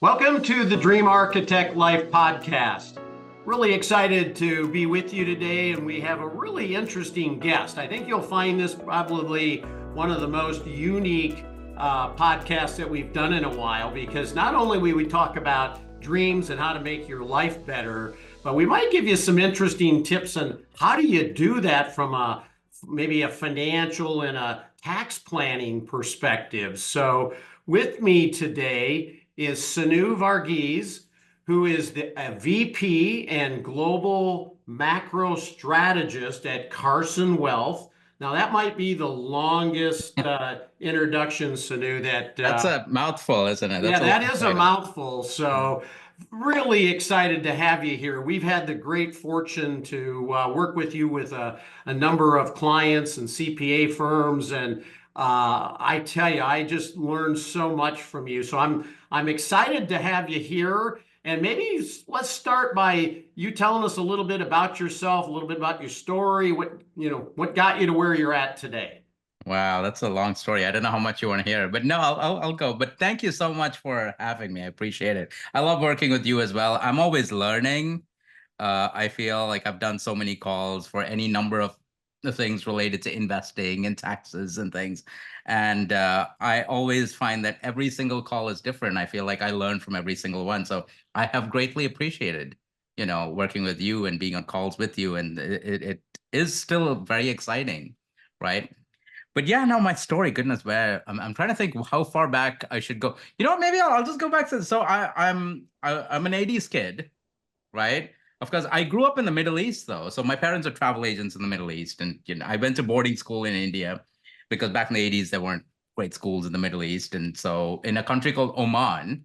Welcome to the Dream Architect Life podcast. Really excited to be with you today, and we have a really interesting guest. I think you'll find this probably one of the most unique podcasts that we've done in a while, because not only will we talk about dreams and how to make your life better, but we might give you some interesting tips on how do you do that from maybe a financial and a tax planning perspective. So with me today is Sonu Varghese, who is a VP and global macro strategist at Carson Wealth. Now, that might be the longest introduction, Sonu, that That's a mouthful, isn't it? yeah, That's a that long is a title. mouthful. So, really excited to have you here. We've had the great fortune to work with you with a number of clients and CPA firms, and I tell you, I just learned so much from you. So I'm excited to have you here. And maybe let's start by you telling us a little bit about yourself, a little bit about your story, what got you to where you're at today. Wow, that's a long story. I don't know how much you want to hear, but no, I'll go. But thank you so much for having me. I appreciate it. I love working with you as well. I'm always learning. I feel like I've done so many calls for any number of the things related to investing and taxes and things. And I always find that every single call is different. I feel like I learn from every single one. So I have greatly appreciated, working with you and being on calls with you. And it is still very exciting, right? But yeah, no, my story, goodness, where I'm trying to think how far back I should go. You know what? Maybe I'll just go back to so I'm an '80s kid, right? Of course, I grew up in the Middle East though, so my parents are travel agents in the Middle East, and I went to boarding school in India because back in the '80s there weren't great schools in the Middle East, and so in a country called Oman,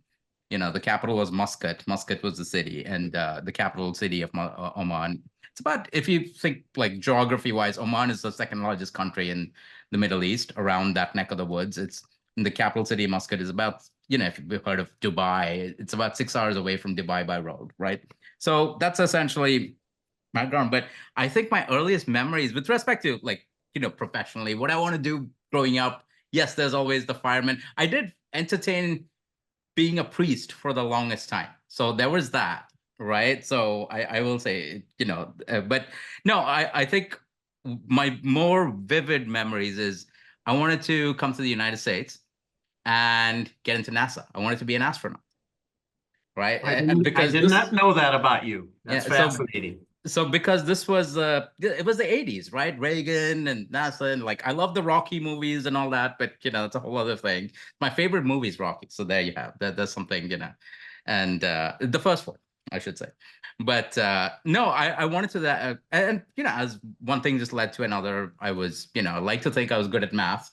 the capital was Muscat. Muscat was the city, and the capital city of Oman. It's about, if you think like geography wise, Oman is the second largest country in the Middle East around that neck of the woods. It's in the capital city of Muscat is about, if you've heard of Dubai, it's about 6 hours away from Dubai by road, right? So that's essentially background. But I think my earliest memories with respect to professionally, what I want to do growing up, yes, there's always the fireman. I did entertain being a priest for the longest time. So there was that, right? So I will say, but no, I think my more vivid memories is I wanted to come to the United States and get into NASA. I wanted to be an astronaut, right? And I because did not this, know that about you. That's yeah, so fascinating. so because this was it was the '80s, right? Reagan and NASA, and like I love the Rocky movies and all that, but it's a whole other thing. My favorite movie is Rocky, so there you have that. That's something, and the first one, I should say. But no, I wanted to that, and as one thing just led to another. I was, I like to think I was good at math,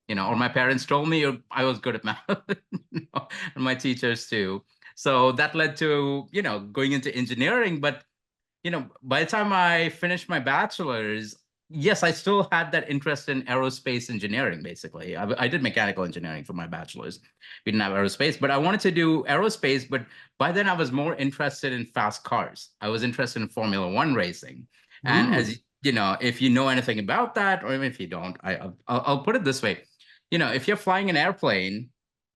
or my parents told me I was good at math, and my teachers too. So that led to going into engineering, but by the time I finished my bachelor's, yes, I still had that interest in aerospace engineering, basically. I did mechanical engineering for my bachelor's. We didn't have aerospace, but I wanted to do aerospace. But by then, I was more interested in fast cars. I was interested in Formula One racing. And Mm. as if you know anything about that, or even if you don't, I'll put it this way. If you're flying an airplane,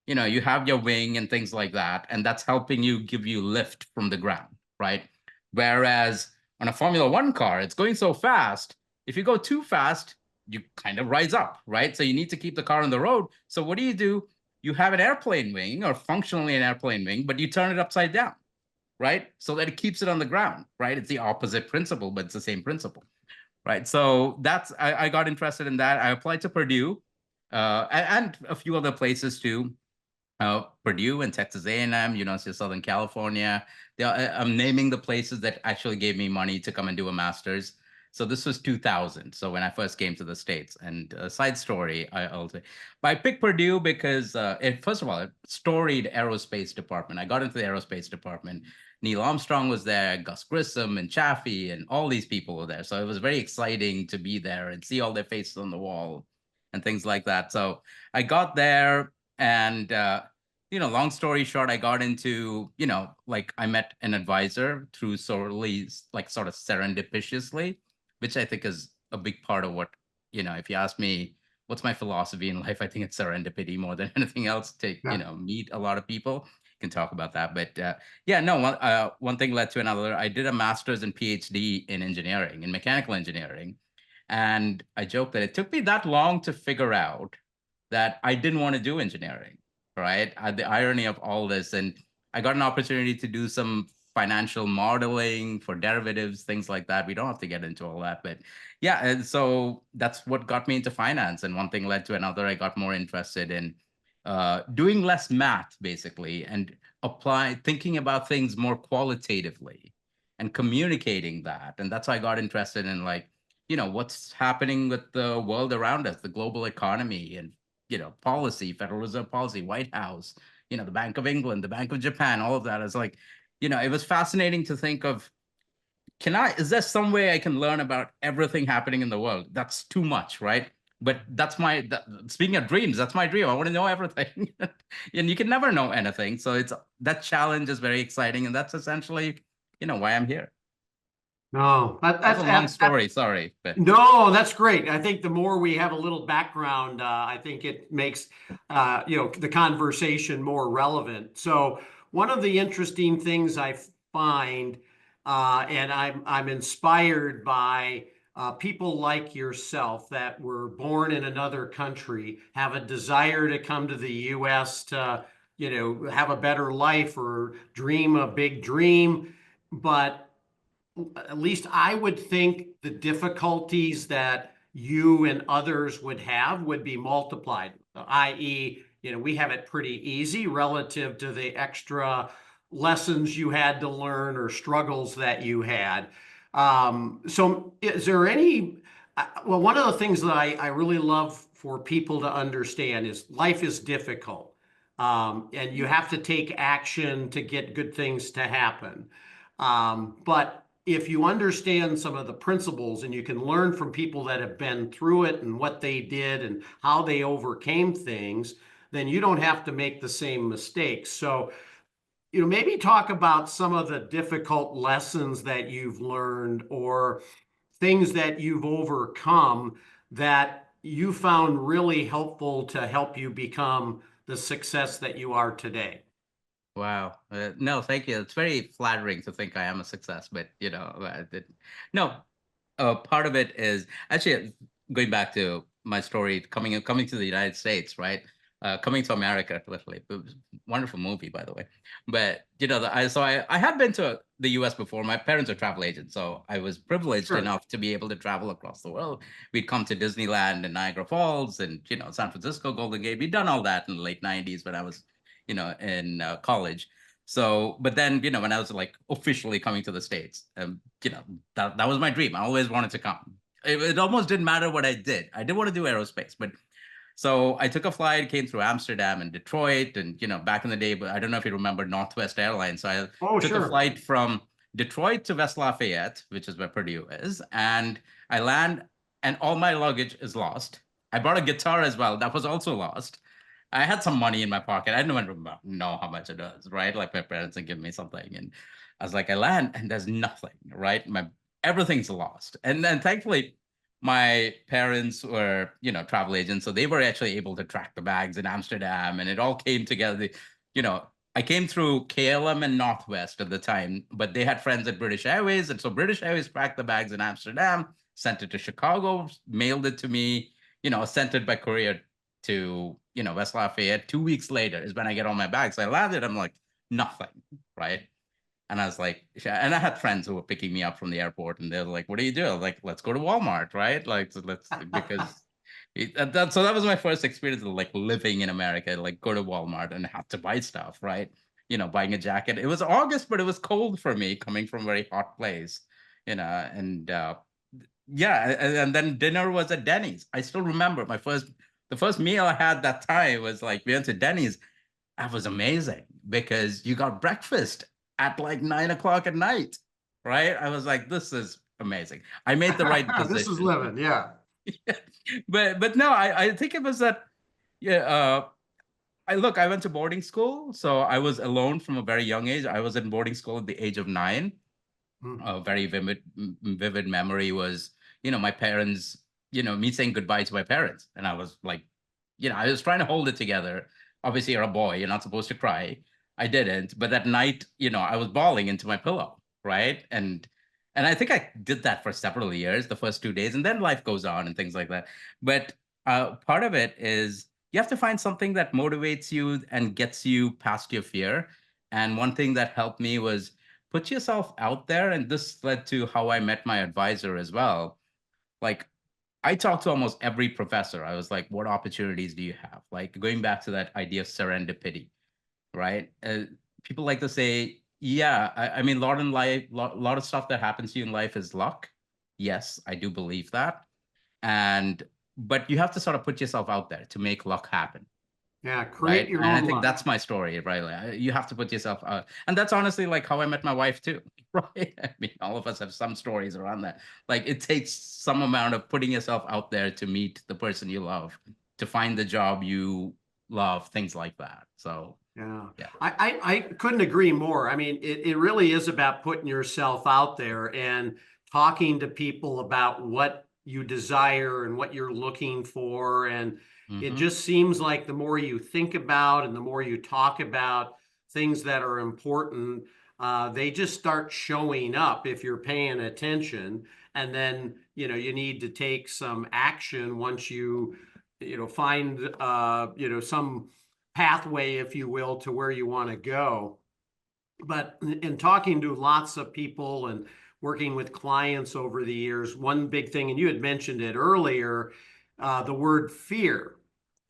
you have your wing and things like that, and that's helping you give you lift from the ground, right? Whereas on a Formula One car, it's going so fast. If you go too fast, you kind of rise up, right? So you need to keep the car on the road. So what do? You have an airplane wing, or functionally an airplane wing, but you turn it upside down, right? So that it keeps it on the ground, right? It's the opposite principle, but it's the same principle, right? So I got interested in that. I applied to Purdue, and a few other places too. Purdue and Texas A&M, University of Southern California. I'm naming the places that actually gave me money to come and do a master's. So this was 2000. So when I first came to the States, and a side story, I'll say, but I picked Purdue because first of all, a storied aerospace department. I got into the aerospace department. Neil Armstrong was there, Gus Grissom and Chaffee, and all these people were there. So it was very exciting to be there and see all their faces on the wall and things like that. So I got there, and long story short, I got into, like I met an advisor through sorely, like sort of serendipitously, which I think is a big part of what, if you ask me, what's my philosophy in life, I think it's serendipity more than anything else to, Yeah. meet a lot of people. can talk about that. But yeah, no, one thing led to another. I did a master's and PhD in engineering, in mechanical engineering. And I joke that it took me that long to figure out that I didn't want to do engineering, right? The irony of all this. And I got an opportunity to do some financial modeling for derivatives, things like that. We don't have to get into all that, but yeah. And so that's what got me into finance. And one thing led to another. I got more interested in doing less math, basically, and thinking about things more qualitatively and communicating that. And that's why I got interested in, like, what's happening with the world around us, the global economy, and policy, Federal Reserve policy, White House, the Bank of England, the Bank of Japan, all of that. Is like, it was fascinating to think of, is there some way I can learn about everything happening in the world? That's too much, right? But speaking of dreams, that's my dream. I want to know everything. And you can never know anything. So that challenge is very exciting. And that's essentially, why I'm here. No, That's a long story. Sorry, but no, that's great. I think the more we have a little background, I think it makes the conversation more relevant. So one of the interesting things I find, and I'm inspired by people like yourself that were born in another country, have a desire to come to the U.S. to have a better life or dream a big dream, but at least I would think the difficulties that you and others would have would be multiplied, i.e., we have it pretty easy relative to the extra lessons you had to learn or struggles that you had. So is there well, one of the things that I really love for people to understand is life is difficult. And you have to take action to get good things to happen. But if you understand some of the principles and you can learn from people that have been through it and what they did and how they overcame things, then you don't have to make the same mistakes. So, maybe talk about some of the difficult lessons that you've learned or things that you've overcome that you found really helpful to help you become the success that you are today. wow. No, thank you. It's very flattering to think I am a success, but no. Part of it is actually going back to my story, coming to the United States, right? Coming to America, literally. It was a wonderful movie, by the way. But I had been to the U.S. before. My parents are travel agents, so I was privileged Sure. enough to be able to travel across the world. We'd come to Disneyland and Niagara Falls, and San Francisco, Golden Gate. We'd done all that in the late '90s when I was, in college. So, but then, when I was like officially coming to the States, that was my dream. I always wanted to come. It almost didn't matter what I did. I did want to do aerospace, but so I took a flight, came through Amsterdam and Detroit, and back in the day, but I don't know if you remember Northwest Airlines. So I Oh, took a sure. flight from Detroit to West Lafayette, which is where Purdue is, and I land, and all my luggage is lost. I brought a guitar as well. That was also lost. I had some money in my pocket. I didn't know how much it was, right? Like my parents had given me something, and I was like, I land, and there's nothing, right? Everything's lost, and then thankfully my parents were, travel agents, so they were actually able to track the bags in Amsterdam, and it all came together. You know, I came through KLM and Northwest at the time, but they had friends at British Airways, and so British Airways tracked the bags in Amsterdam, sent it to Chicago, mailed it to me, sent it by courier to, West Lafayette. 2 weeks later is when I get all my bags. I landed, I'm like, nothing, right? And I was like, and I had friends who were picking me up from the airport, and they're like, "What do you do?" I was like, "Let's go to Walmart, right? Like, let's because." So that was my first experience of like living in America, like go to Walmart and have to buy stuff, right? Buying a jacket. It was August, but it was cold for me coming from a very hot place, and yeah, and then dinner was at Denny's. I still remember the first meal I had that time was like we went to Denny's. That was amazing because you got breakfast at like 9 o'clock at night, right? I was like, this is amazing. I made the right This is decision. living, yeah. But no, I think it was that, yeah. I went to boarding school, so I was alone from a very young age. I was in boarding school at the age of 9. Mm. A very vivid memory was, my parents, me saying goodbye to my parents, and I was like, I was trying to hold it together. Obviously, you're a boy, you're not supposed to cry. I didn't. But at night, I was bawling into my pillow, right? And I think I did that for several years, the first 2 days, and then life goes on and things like that. But part of it is you have to find something that motivates you and gets you past your fear. And one thing that helped me was put yourself out there. And this led to how I met my advisor as well. Like, I talked to almost every professor. I was like, what opportunities do you have? Like, going back to that idea of serendipity, right? People like to say, yeah, I mean, a lot in life, lot of stuff that happens to you in life is luck. Yes, I do believe that. And, but you have to sort of put yourself out there to make luck happen. Yeah, create Right. your And I own think luck. that's my story, right? Like, you have to put yourself out. And that's honestly like how I met my wife too, right? I mean, all of us have some stories around that. Like, it takes some amount of putting yourself out there to meet the person you love, to find the job you love, things like that. So, Yeah, yeah. I couldn't agree more. I mean, it really is about putting yourself out there and talking to people about what you desire and what you're looking for. And it Mm-hmm. just seems like the more you think about and the more you talk about things that are important, they just start showing up if you're paying attention. And then, you need to take some action once find, some pathway, if you will, to where you want to go. But in talking to lots of people and working with clients over the years, one big thing, and you had mentioned it earlier, the word fear.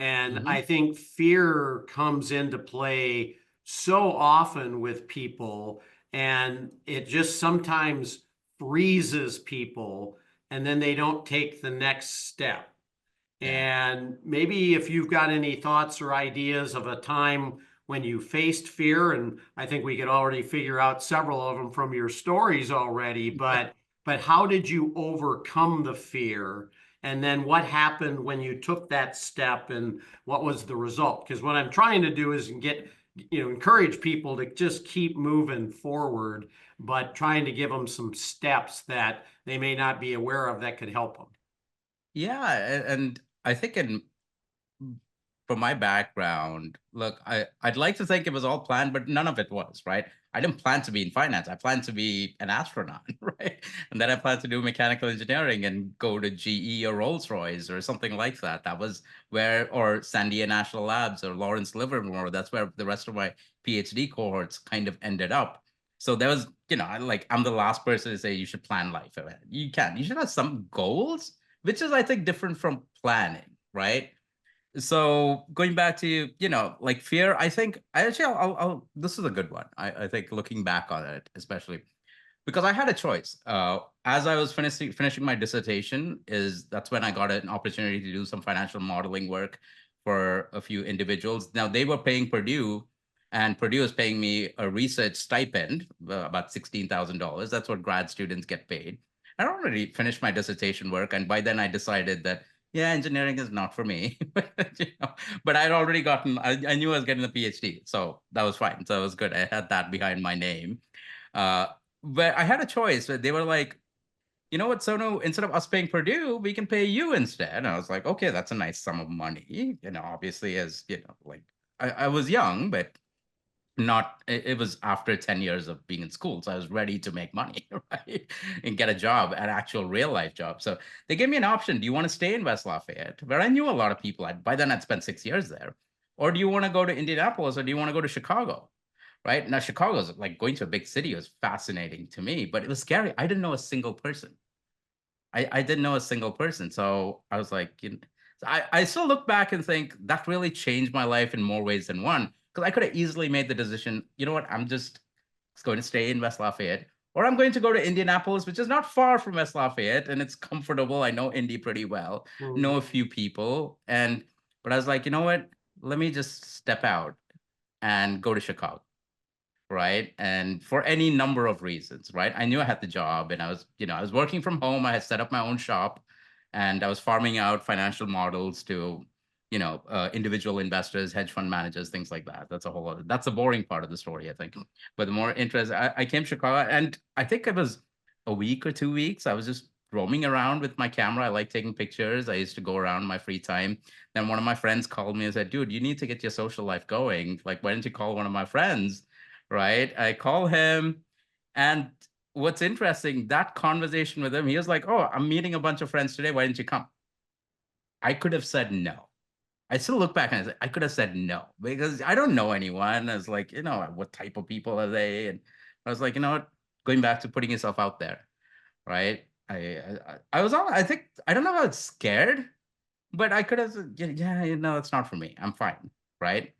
And Mm-hmm. I think fear comes into play so often with people, and it just sometimes freezes people, and then they don't take the next step. Yeah. And maybe if you've got any thoughts or ideas of a time when you faced fear, and I think we could already figure out several of them from your stories already, but how did you overcome the fear? And then what happened when you took that step and what was the result? Because what I'm trying to do is encourage people to just keep moving forward, but trying to give them some steps that they may not be aware of that could help them. Yeah. And I think from my background, look, I'd like to think it was all planned, but none of it was, right? I didn't plan to be in finance. I planned to be an astronaut, right? And then I planned to do mechanical engineering and go to GE or Rolls-Royce or something like that. That was or Sandia National Labs or Lawrence Livermore. That's where the rest of my PhD cohorts kind of ended up. So there was, I'm the last person to say you should plan life. You can. You should have some goals, which is, I think, different from planning, right? So going back to like fear, I think this is a good one. I think looking back on it, especially because I had a choice. As I was finishing my dissertation, that's when I got an opportunity to do some financial modeling work for a few individuals. Now they were paying Purdue, and Purdue is paying me a research stipend, about $16,000. That's what grad students get paid. I already finished my dissertation work, and by then I decided that yeah, engineering is not for me. But I'd already I knew I was getting the PhD, so that was fine. So it was good. I had that behind my name. Uh, but I had a choice. They were like, you know what, Sonu, instead of us paying Purdue, we can pay you instead. And I was like, okay, that's a nice sum of money. Obviously, as like I was young, but not it was after 10 years of being in school, so I was ready to make money, right, and get a job, an actual real life job. So they gave me an option. Do you want to stay in West Lafayette, where I knew a lot of people? By then I'd spent 6 years there, or do you want to go to Indianapolis, or do you want to go to Chicago? Right now, Chicago's like going to a big city was fascinating to me, but it was scary. I didn't know a single person. I didn't know a single person. So I was like, I still look back and think that really changed my life in more ways than one. Because I could have easily made the decision, you know what, I'm just going to stay in West Lafayette, or I'm going to go to Indianapolis, which is not far from West Lafayette, and it's comfortable. I know Indy pretty well, know a Mhm. few people, but I was like, you know what, let me just step out and go to Chicago, right? And for any number of reasons, right? I knew I had the job, and I was working from home. I had set up my own shop, and I was farming out financial models to, individual investors, hedge fund managers, things like that. That's the boring part of the story, I think. But the more interest, I came to Chicago, and I think it was a week or 2 weeks. I was just roaming around with my camera. I like taking pictures. I used to go around my free time. Then one of my friends called me and said, dude, you need to get your social life going. Like, why don't you call one of my friends? Right. I call him. And what's interesting, that conversation with him, he was like, oh, I'm meeting a bunch of friends today. Why didn't you come? I could have said no. I still look back and I could have said no because I don't know anyone. I was like, what type of people are they? And I was like, you know what? Going back to putting yourself out there, right? I was all, I think, I don't know how it's scared, but I could have said, yeah, it's not for me. I'm fine, right?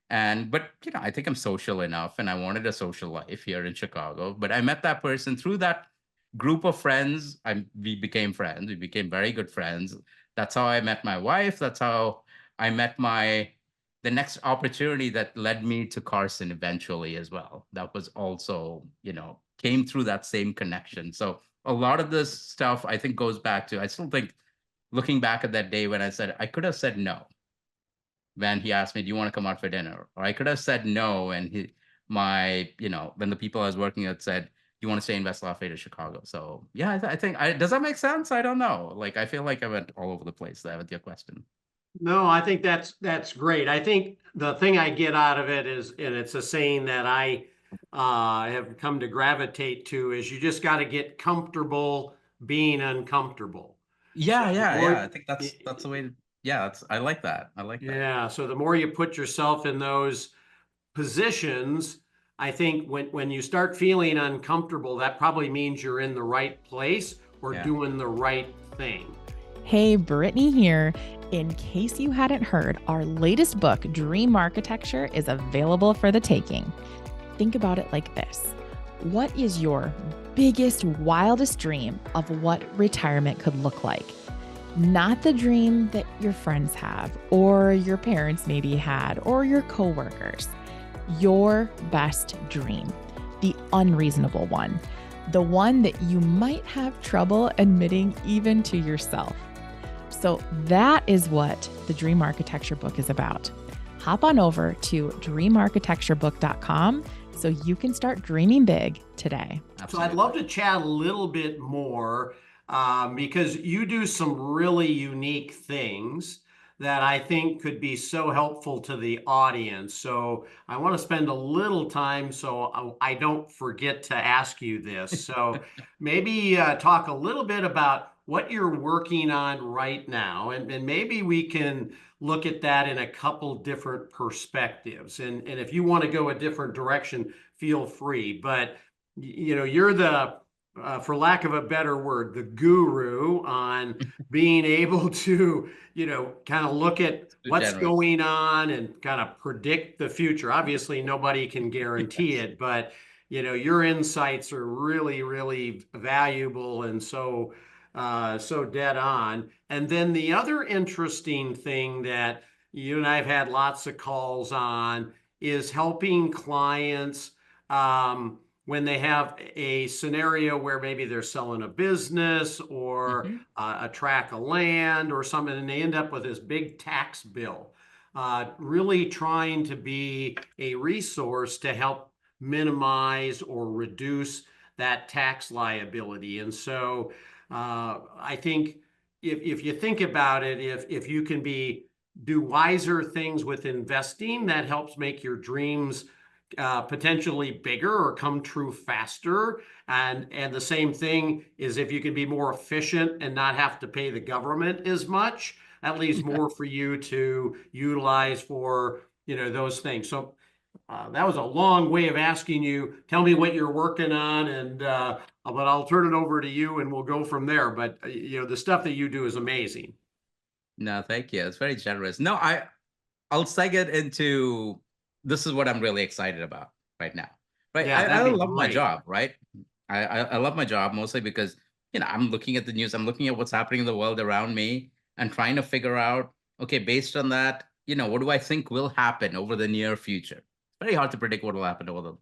But I think I'm social enough and I wanted a social life here in Chicago. But I met that person through that group of friends. We became friends. We became very good friends. That's how I met my wife. That's how I met the next opportunity that led me to Carson eventually as well. That was also, came through that same connection. So a lot of this stuff I think goes back to, I still think looking back at that day when I said, I could have said no when he asked me, do you want to come out for dinner? Or I could have said no. And when the people I was working with said, you want to stay in West Lafayette or Chicago? So yeah, I think, does that make sense? I don't know. Like, I feel like I went all over the place there with your question. No, I think that's great. I think the thing I get out of it is, and it's a saying that I have come to gravitate to, is you just got to get comfortable being uncomfortable. So Yeah, the yeah, yeah. I more, think that's the way yeah, I like that. I like that. yeah, so the more you put yourself in those positions, I think when you start feeling uncomfortable, that probably means you're in the right place or Yeah. doing the right thing. Hey, Brittany here. In case you hadn't heard, our latest book, Dream Architecture, is available for the taking. Think about it like this. What is your biggest, wildest dream of what retirement could look like? Not the dream that your friends have, or your parents maybe had, or your coworkers. Your best dream, the unreasonable one, the one that you might have trouble admitting even to yourself. So that is what the Dream Architecture book is about. Hop on over to dreamarchitecturebook.com so you can start dreaming big today. Absolutely. So I'd love to chat a little bit more because you do some really unique things that I think could be so helpful to the audience. So I want to spend a little time so I don't forget to ask you this. So maybe talk a little bit about what you're working on right now, and maybe we can look at that in a couple different perspectives. And if you want to go a different direction, feel free. But you're the for lack of a better word, the guru on being able to, kind of look at Too what's generous. going on and kind of predict the future. Obviously, nobody can guarantee Yes. it, but your insights are really, really valuable and so dead on. And then the other interesting thing that you and I have had lots of calls on is helping clients when they have a scenario where maybe they're selling a business or Mhm. a tract of land or something, and they end up with this big tax bill. Really trying to be a resource to help minimize or reduce that tax liability. And so I think if you think about it, if you can do wiser things with investing, that helps make your dreams potentially bigger or come true faster. And the same thing is if you can be more efficient and not have to pay the government as much, that leaves more for you to utilize for those things. So that was a long way of asking you, tell me what you're working on, and but I'll turn it over to you and we'll go from there. But the stuff that you do is amazing. No, thank you. It's very generous. No, I'll seg it into this is what I'm really excited about right now. Right. Yeah, I that'd be love my great. job, right? I love my job mostly because, I'm looking at the news, I'm looking at what's happening in the world around me and trying to figure out, okay, based on that, what do I think will happen over the near future? It's very hard to predict what will happen over the,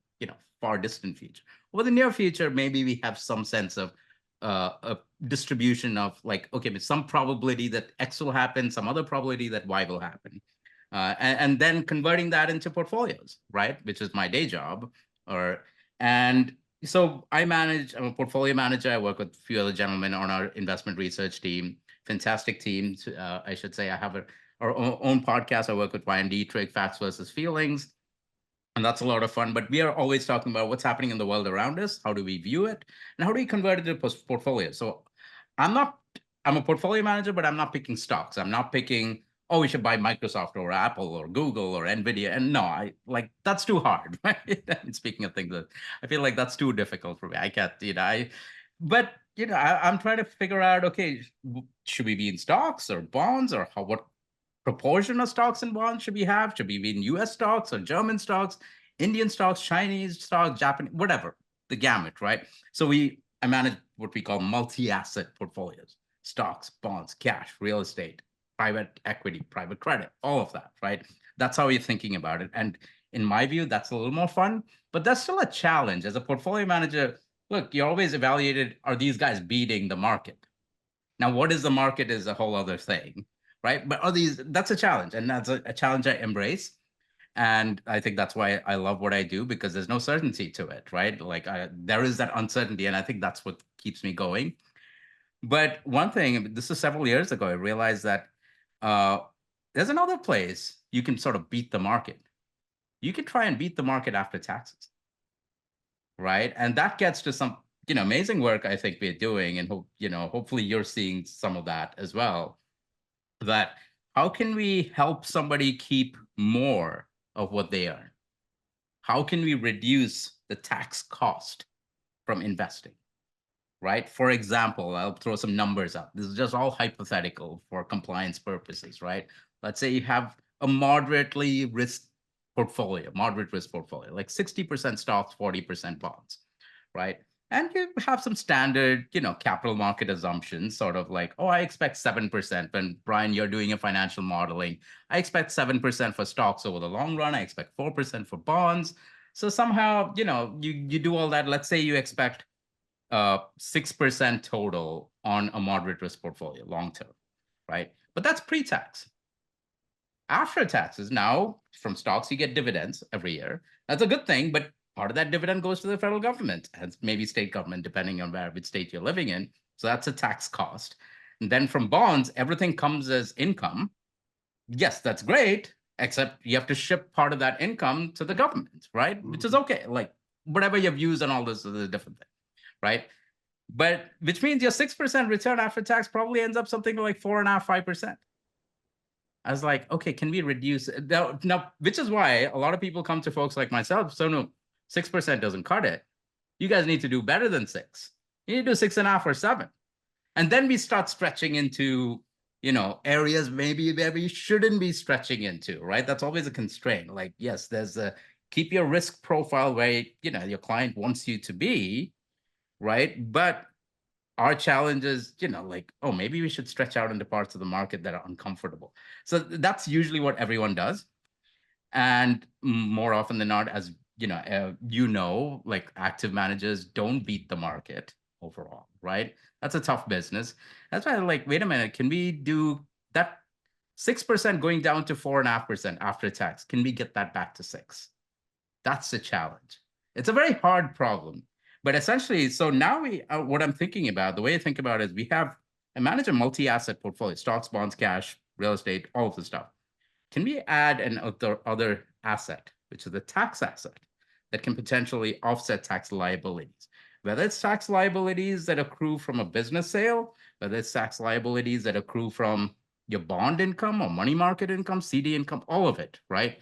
far distant future. Over the near future, maybe we have some sense of a distribution of like, okay, but some probability that X will happen, some other probability that Y will happen. And then converting that into portfolios, right? Which is my day job, and So I'm a portfolio manager. I work with a few other gentlemen on our investment research team. Fantastic team, I should say. I have our own podcast. I work with Ryan Dietrich, Facts versus Feelings. And that's a lot of fun. But we are always talking about what's happening in the world around us. How do we view it? And how do we convert it into portfolio? So I'm not, I'm a portfolio manager, but I'm not picking stocks. I'm not picking, oh, we should buy Microsoft or Apple or Google or Nvidia. And no, that's too hard, right? And speaking of things that I feel like that's too difficult for me. I can't, but I'm trying to figure out, okay, should we be in stocks or bonds, or what proportion of stocks and bonds should we have? Should we be in US stocks or German stocks, Indian stocks, Chinese stocks, Japanese, whatever, the gamut, right? So I manage what we call multi-asset portfolios: stocks, bonds, cash, real estate, private equity, private credit, all of that, right? That's how you're thinking about it. And in my view, that's a little more fun, but that's still a challenge. As a portfolio manager, look, you're always evaluated, are these guys beating the market? Now, what is the market is a whole other thing, right? But that's a challenge, and that's a challenge I embrace. And I think that's why I love what I do, because there's no certainty to it, right? Like there is that uncertainty, and I think that's what keeps me going. But one thing, this is several years ago, I realized that there's another place you can sort of beat the market. You can try and beat the market after taxes, right? And that gets to some amazing work I think we're doing, and hopefully you're seeing some of that as well. That how can we help somebody keep more of what they earn? How can we reduce the tax cost from investing, right? For example, I'll throw some numbers out. This is just all hypothetical for compliance purposes, right? Let's say you have a moderate risk portfolio, like 60% stocks, 40% bonds, right? And you have some standard, capital market assumptions, sort of like, oh, I expect 7%. When Brian, you're doing a financial modeling, I expect 7% for stocks over the long run. I expect 4% for bonds. So somehow, you do all that. Let's say you expect 6% total on a moderate risk portfolio, long term, right? But that's pre-tax. After taxes, now from stocks, you get dividends every year. That's a good thing, but part of that dividend goes to the federal government and maybe state government, depending on which state you're living in. So that's a tax cost. And then from bonds, everything comes as income. Yes, that's great, except you have to ship part of that income to the government, right? Mm-hmm. Which is okay. Like whatever your views on all this is a different thing, right? But which means your 6% return after tax probably ends up something like 4.5%, 5%. I was like, okay, can we reduce it? Now, which is why a lot of people come to folks like myself. So no, 6% doesn't cut it. You guys need to do better than 6. You need to do 6.5 or 7. And then we start stretching into, areas maybe where we shouldn't be stretching into, right? That's always a constraint. Like, yes, there's keep your risk profile where, your client wants you to be, right? But our challenge is, like, oh, maybe we should stretch out into parts of the market that are uncomfortable. So that's usually what everyone does. And more often than not, as like active managers don't beat the market overall, right? That's a tough business. That's why I'm like, wait a minute, can we do that 6% going down to 4.5% after tax? Can we get that back to 6? That's the challenge. It's a very hard problem. But essentially, so now what I'm thinking about, the way I think about it is I manage a multi-asset portfolio: stocks, bonds, cash, real estate, all of the stuff. Can we add an other asset, which is the tax asset, that can potentially offset tax liabilities? Whether it's tax liabilities that accrue from a business sale, whether it's tax liabilities that accrue from your bond income or money market income, CD income, all of it, right?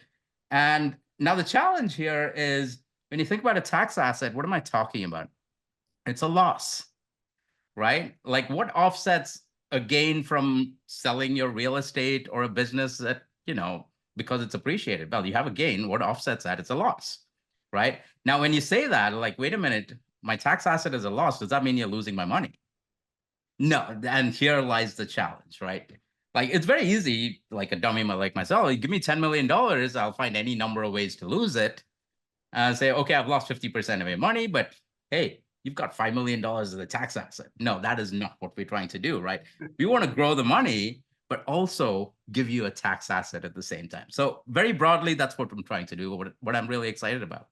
And now the challenge here is, when you think about a tax asset, what am I talking about? It's a loss, right? Like what offsets a gain from selling your real estate or a business that, because it's appreciated? Well, you have a gain. What offsets that? It's a loss, right? Now, when you say that, like, wait a minute, my tax asset is a loss. Does that mean you're losing my money? No. And here lies the challenge, right? Like, it's very easy, like a dummy like myself, give me $10 million, I'll find any number of ways to lose it. Say, okay, I've lost 50% of your money, but hey, you've got $5 million as a tax asset. No, that is not what we're trying to do, right? We want to grow the money, but also give you a tax asset at the same time. So very broadly, that's what I'm trying to do, what I'm really excited about.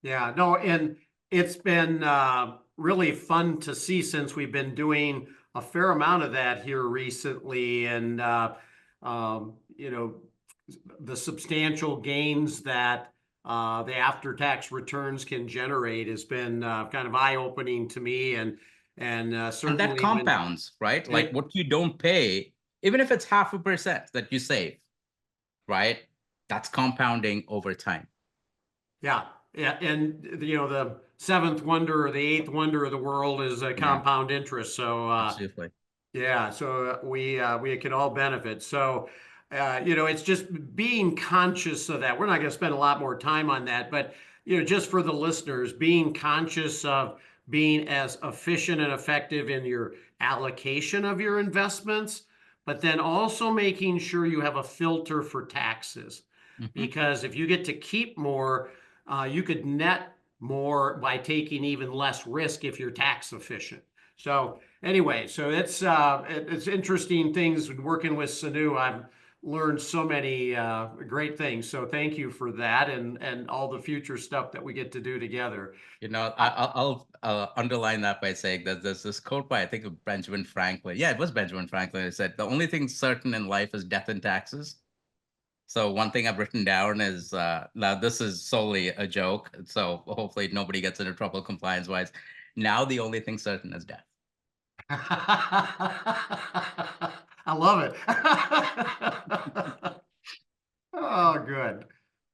Yeah, no, and It's been really fun to see since we've been doing a fair amount of that here recently, and you know, the substantial gains that the after-tax returns can generate has been kind of eye-opening to me, and And that certainly when compounds, right? Like it, what you don't pay, even if it's 0.5% that you save, right? That's compounding over time. yeah, yeah, and the seventh wonder or the eighth wonder of the world is Yeah, compound interest. So absolutely. yeah, so we can all benefit. So it's just being conscious of that. We're not going to spend a lot more time on that, but just for the listeners, being conscious of being as efficient and effective in your allocation of your investments, but then also making sure you have a filter for taxes. Mhm. Because if you get to keep more, you could net more by taking even less risk if you're tax efficient. So anyway, so it's interesting things working with Sonu. I've learned so many great things. So thank you for that, and all the future stuff that we get to do together. You know, I, I'll underline that by saying that there's this quote by, I think, of Benjamin Franklin. Yeah, it was Benjamin Franklin. It said, the only thing certain in life is death and taxes. So one thing I've written down is, now this is solely a joke, so hopefully nobody gets into trouble compliance-wise. Now the only thing certain is death. I love it. Oh, good.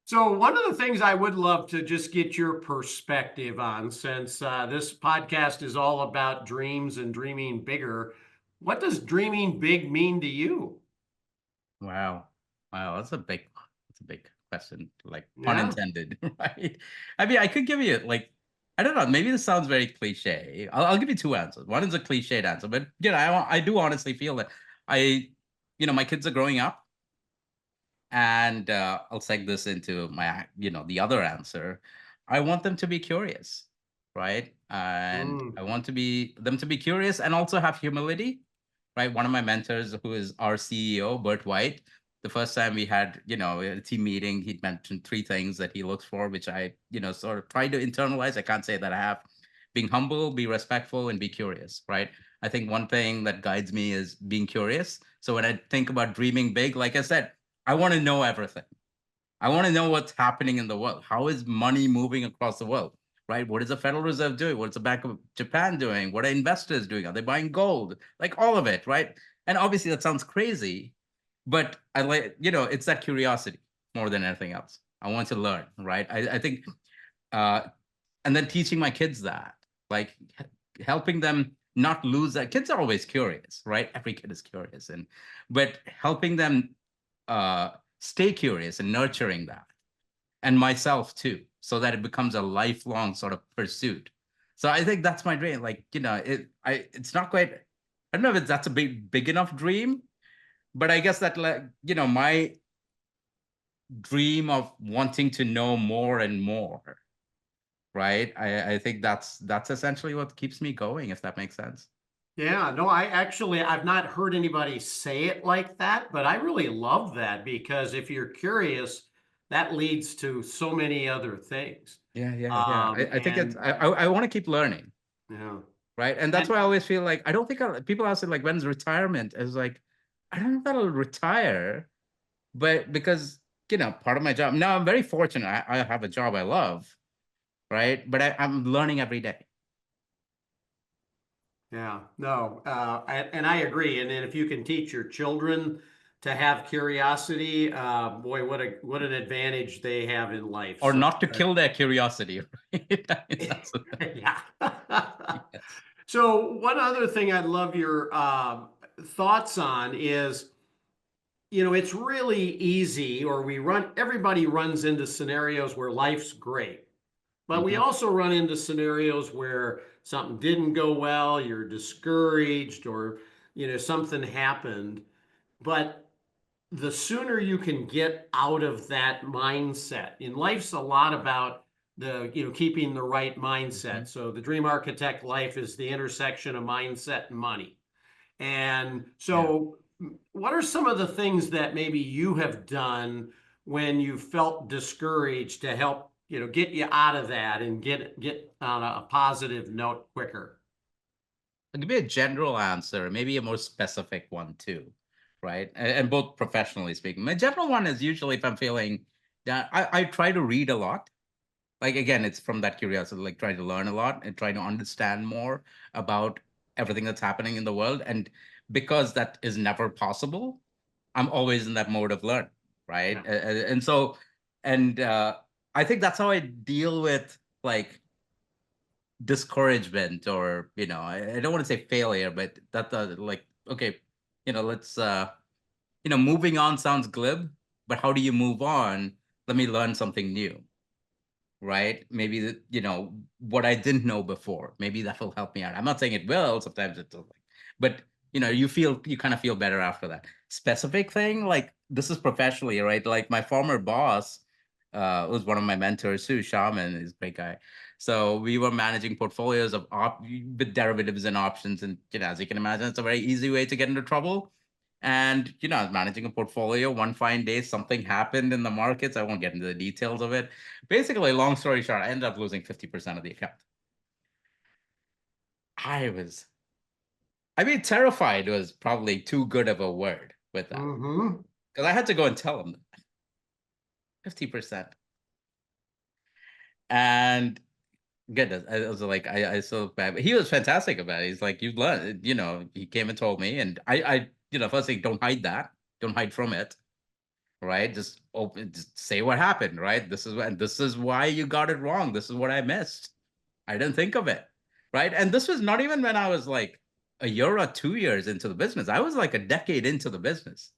So one of the things I would love to just get your perspective on, since this podcast is all about dreams and dreaming bigger, what does dreaming big mean to you? Wow. Wow, that's a big question, like pun Yeah. intended, right? I mean, I could give you like, I don't know, maybe this sounds very cliche. I'll give you two answers. One is a cliched answer, but I do honestly feel that I, my kids are growing up, and I'll seg this into my, the other answer. I want them to be curious, right? And Mm. I want them to be curious and also have humility, right? One of my mentors, who is our CEO, Bert White, the first time we had, a team meeting, he'd mentioned three things that he looks for, which I, sort of try to internalize. I can't say that I have. Being humble, be respectful, and be curious, right? I think one thing that guides me is being curious. So when I think about dreaming big, like I said, I want to know everything. I want to know what's happening in the world. How is money moving across the world, right? What is the Federal Reserve doing? What's the Bank of Japan doing? What are investors doing? Are they buying gold? Like all of it, right? And obviously that sounds crazy, but I like, it's that curiosity more than anything else. I want to learn, right? I think, uh, and then teaching my kids that, like helping them not lose that. Kids are always curious, right? Every kid is curious, but helping them stay curious and nurturing that, and myself too, so that it becomes a lifelong sort of pursuit. So I think that's my dream. Like, it's not quite, I don't know if that's a big enough dream, but I guess that, like, my dream of wanting to know more and more, right? I think that's essentially what keeps me going, if that makes sense. Yeah, no, I've not heard anybody say it like that, but I really love that because if you're curious, that leads to so many other things. Yeah. I think it's, And I want to keep learning, yeah, right? And that's and why I always feel like, I don't think people ask it like, when's retirement? It's like, I don't know if I'll retire, but because, part of my job now, I'm very fortunate. I have a job I love, right? But I'm learning every day. yeah, no, and I agree. And then if you can teach your children to have curiosity, boy, what an advantage they have in life. Or So not to kill their curiosity, right? I mean, yeah. yes. So one other thing I'd love your thoughts on is, it's really easy, or everybody runs into scenarios where life's great, but we Mhm. also run into scenarios where something didn't go well, you're discouraged, or, something happened. But the sooner you can get out of that mindset, in life's a lot about keeping the right mindset. Mhm. So the dream architect life is the intersection of mindset and money. And Yeah. so what are some of the things that maybe you have done when you felt discouraged to help get you out of that and get on a positive note quicker? I'll give you a general answer, maybe a more specific one too, right? And both professionally speaking. My general one is usually if I'm feeling that I try to read a lot. Like again, it's from that curiosity, like trying to learn a lot and trying to understand more about everything that's happening in the world. And because that is never possible, I'm always in that mode of learn, right? Yeah. And so, and I think that's how I deal with like discouragement or I don't want to say failure, but that like okay, let's moving on sounds glib, but how do you move on? Let me learn something new, right? Maybe what I didn't know before. Maybe that will help me out. I'm not saying it will. Sometimes it doesn't, but you kind of feel better after that. Specific thing like this is professionally, right? Like my former boss was one of my mentors too. Shaman is a great guy. So we were managing portfolios of with derivatives and options, and as you can imagine, it's a very easy way to get into trouble. And, I was managing a portfolio. One fine day, something happened in the markets. I won't get into the details of it. Basically, long story short, I ended up losing 50% of the account. Terrified was probably too good of a word with that. Because I had to go and tell him 50%. And goodness, I was like, I so bad. But he was fantastic about it. He's like, you learn, he came and told me. And I first thing, don't hide that. Don't hide from it. Right? Just say what happened, right? This is why you got it wrong. This is what I missed. I didn't think of it. Right. And this was not even when I was like a year or 2 years into the business. I was like a decade into the business.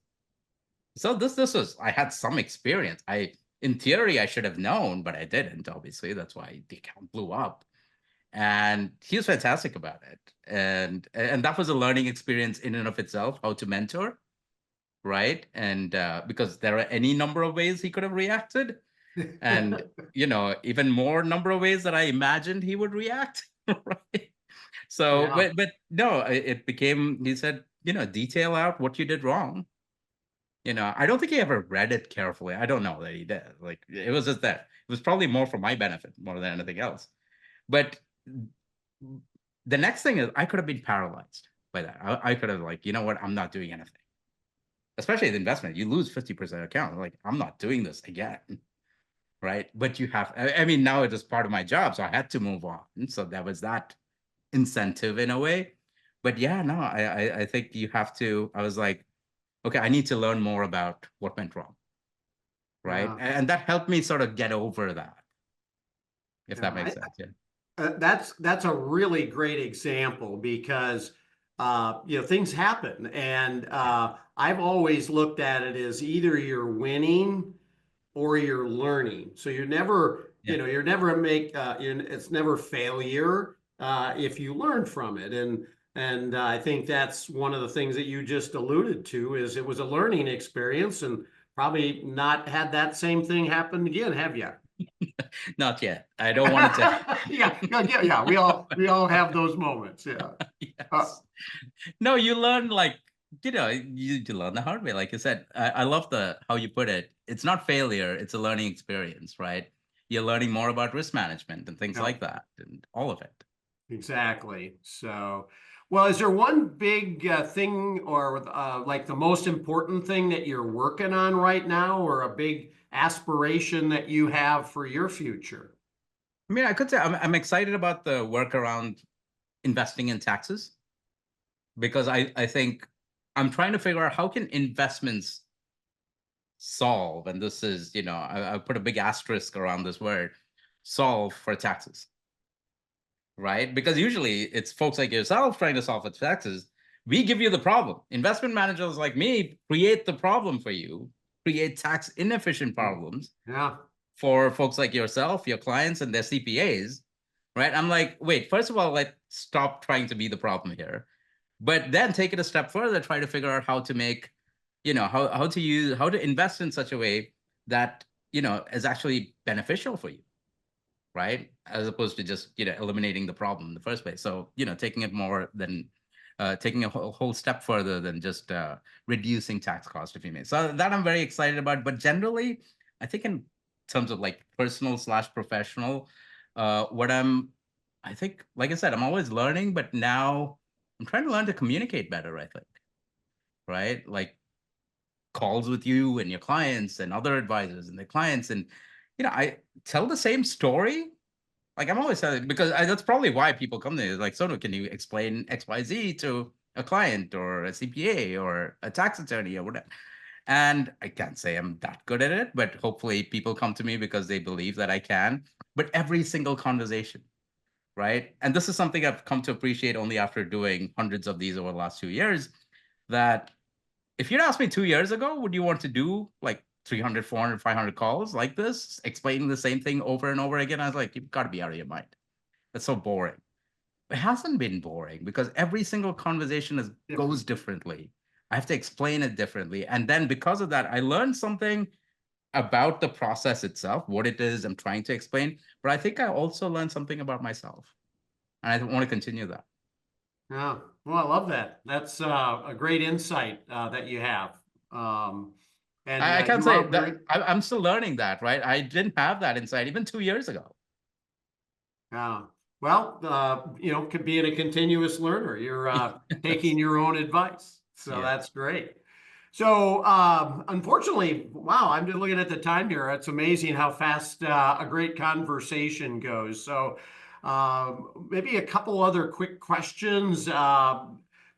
So this was, I had some experience. In theory, I should have known, but I didn't, obviously. That's why the account blew up. And he was fantastic about it. And that was a learning experience in and of itself, how to mentor, right? And because there are any number of ways he could have reacted. And, even more number of ways that I imagined he would react, right? So, Yeah. but no, it became, he said, detail out what you did wrong. I don't think he ever read it carefully. I don't know that he did. Like, it was just that. It was probably more for my benefit more than anything else. But the next thing is I could have been paralyzed by that. I could have like, you know what? I'm not doing anything. Especially the investment. You lose 50% account. Like, I'm not doing this again. Right. But you have, I mean, now it is part of my job. So I had to move on. So there was that incentive in a way. But yeah, no, I think you have to, I was like, okay, I need to learn more about what went wrong. Right. Yeah. And that helped me sort of get over that, if that Yeah. makes sense. Yeah. That's a really great example because things happen, and I've always looked at it as either you're winning or you're learning. So you're never, you're never it's never failure if you learn from it. And I think that's one of the things that you just alluded to is it was a learning experience, and probably not had that same thing happen again, have you? Not yet. I don't want to. Yeah. We all have those moments. Yeah. Yes. No, you learn like you learn the hard way. Like you said, I love how you put it. It's not failure; it's a learning experience, right? You're learning more about risk management and things like that, and all of it. Exactly. So, well, is there one big thing or like the most important thing that you're working on right now, or a big aspiration that you have for your future? I mean, I could say I'm excited about the work around investing in taxes because I think I'm trying to figure out how can investments solve, and this is, I put a big asterisk around this word, solve for taxes, right? Because usually it's folks like yourself trying to solve for taxes. We give you the problem. Investment managers like me create the problem for you, create tax inefficient problems for folks like yourself, your clients, and their CPAs, right? I'm like, wait, first of all, let's stop trying to be the problem here. But then take it a step further, try to figure out how to make, how to invest in such a way that, is actually beneficial for you, right? As opposed to just, eliminating the problem in the first place. So, taking it more than, taking a whole step further than just reducing tax cost, if you may. So that I'm very excited about. But generally, I think in terms of like personal/professional, I think, like I said, I'm always learning, but now I'm trying to learn to communicate better, I think, right? Like calls with you and your clients and other advisors and their clients. And, I tell the same story. Like I'm always telling, because that's probably why people come to me. Like, Sonu, can you explain XYZ to a client or a CPA or a tax attorney or whatever? And I can't say I'm that good at it, but hopefully people come to me because they believe that I can. But every single conversation, right? And this is something I've come to appreciate only after doing hundreds of these over the last 2 years, that if you'd asked me 2 years ago, would you want to do like 300, 400, 500 calls like this, explaining the same thing over and over again? I was like, you've got to be out of your mind. That's so boring. It hasn't been boring because every single conversation goes differently. I have to explain it differently. And then because of that, I learned something about the process itself, what it is I'm trying to explain. But I think I also learned something about myself. And I want to continue that. Yeah, well, I love that. That's a great insight that you have. And I can't you say are very, that I'm still learning that, right? I didn't have that insight even 2 years ago. well, could be a continuous learner. You're taking your own advice. So Yeah. that's great. So unfortunately, wow, I'm just looking at the time here. It's amazing how fast a great conversation goes. So maybe a couple other quick questions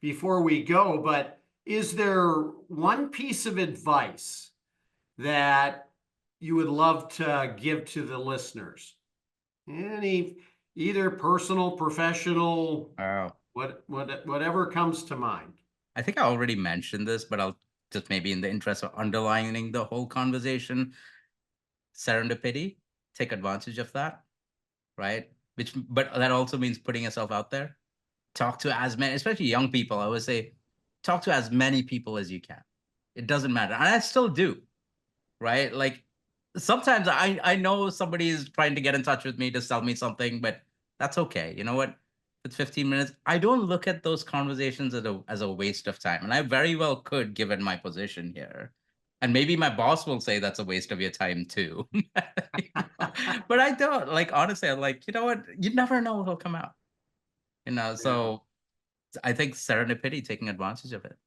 before we go. But is there one piece of advice that you would love to give to the listeners? Either personal, professional, Wow. whatever comes to mind. I think I already mentioned this, but I'll just maybe in the interest of underlining the whole conversation, serendipity, take advantage of that, right? But that also means putting yourself out there. Talk to as many, especially young people. I would say, talk to as many people as you can. It doesn't matter. And I still do, right? Like sometimes I know somebody is trying to get in touch with me to sell me something, but that's okay. You know what? It's 15 minutes. I don't look at those conversations as a waste of time. And I very well could, given my position here. And maybe my boss will say that's a waste of your time too. But I don't. Like, honestly, I'm like, you know what? You never know what'll come out. So I think serendipity, taking advantage of it.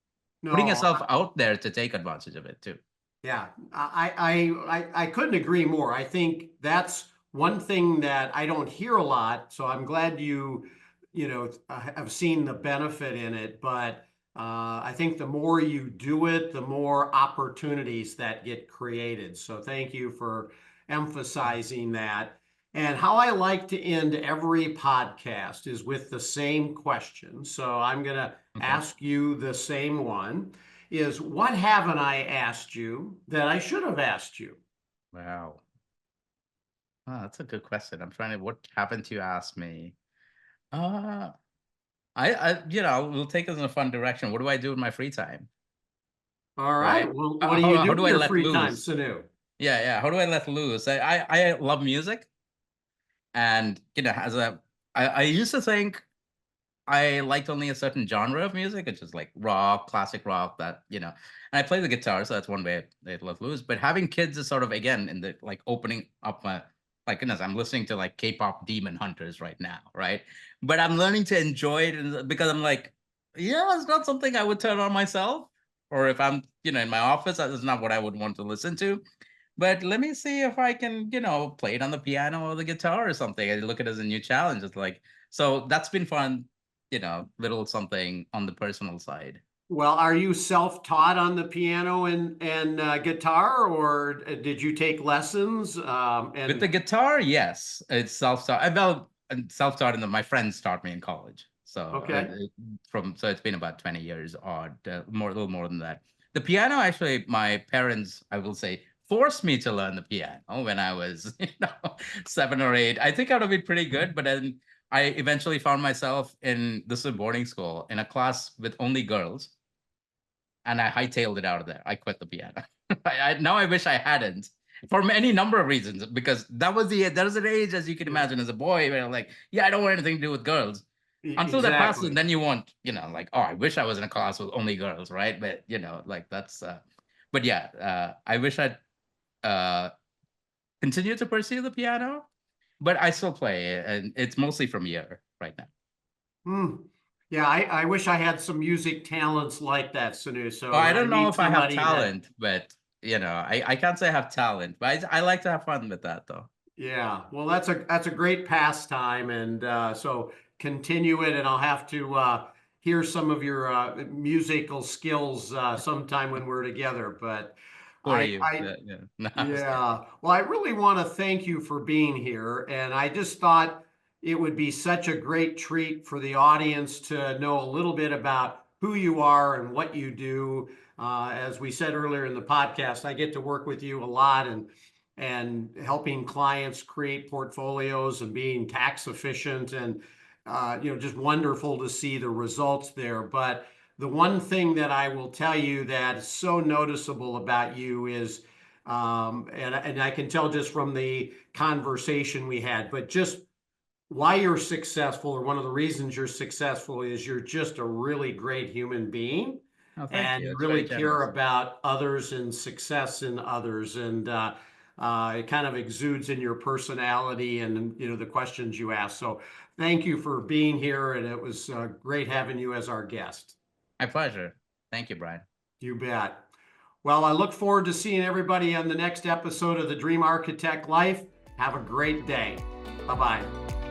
Putting No, yourself out there to take advantage of it too. yeah, I couldn't agree more. I think that's one thing that I don't hear a lot. So I'm glad have seen the benefit in it. But I think the more you do it, the more opportunities that get created. So thank you for emphasizing that. And how I like to end every podcast is with the same question. So I'm going to ask you the same one. Is what haven't I asked you that I should have asked you? Wow. Oh, that's a good question. I'm trying to, what haven't you asked me? I we'll take this in a fun direction. What do I do in my free time? All Right? right. Well, what do you do How in do I your let free time, loose? Sonu? Yeah. How do I let loose? I love music. And, I used to think I liked only a certain genre of music, which is like rock, classic rock, and I play the guitar, so that's one way I let loose. But having kids is sort of, again, in the like opening up my, like, goodness, I'm listening to like K-pop Demon Hunters right now, right? But I'm learning to enjoy it because I'm like, yeah, it's not something I would turn on myself. Or if I'm, in my office, that's not what I would want to listen to. But let me see if I can, play it on the piano or the guitar or something. I look at it as a new challenge. It's like, so that's been fun, little something on the personal side. Well, are you self-taught on the piano and guitar, or did you take lessons? With the guitar, yes, it's self-taught. Well, self-taught, and my friends taught me in college. So Okay. so it's been about 20 years odd, a little more than that. The piano, actually, my parents, I will say, forced me to learn the piano when I was, 7 or 8. I think I would have been pretty good, but then I eventually found myself in this boarding school in a class with only girls, and I hightailed it out of there. I quit the piano. Now I wish I hadn't, for any number of reasons, because that was an age, as you can imagine, as a boy, where I'm like, yeah, I don't want anything to do with girls. Until that passes, and Exactly. then you want, like, oh, I wish I was in a class with only girls, right? But like that's, but yeah, I wish I'd continue to pursue the piano, but I still play, and it's mostly from ear right now. Yeah, I wish I had some music talents like that, Sonu. So Well, I when I don't know meet if I have somebody that, talent, but I can't say I have talent, but I like to have fun with that though. yeah, well, that's a great pastime, and so continue it, and I'll have to hear some of your musical skills sometime when we're together. But For I, you. I Yeah. No, I'm just kidding. Yeah. Well, I really want to thank you for being here. And I just thought it would be such a great treat for the audience to know a little bit about who you are and what you do. As we said earlier in the podcast, I get to work with you a lot and helping clients create portfolios and being tax efficient and just wonderful to see the results there. But the one thing that I will tell you that is so noticeable about you is and I can tell just from the conversation we had, but just why you're successful, or one of the reasons you're successful, is you're just a really great human being, Oh, thank and you. you It's really very care generous. about others and success in others, and it kind of exudes in your personality and the questions you ask. So thank you for being here, and it was great having you as our guest. My pleasure. Thank you, Brian. You bet. Well, I look forward to seeing everybody on the next episode of The Dream Architect Life. Have a great day. Bye-bye.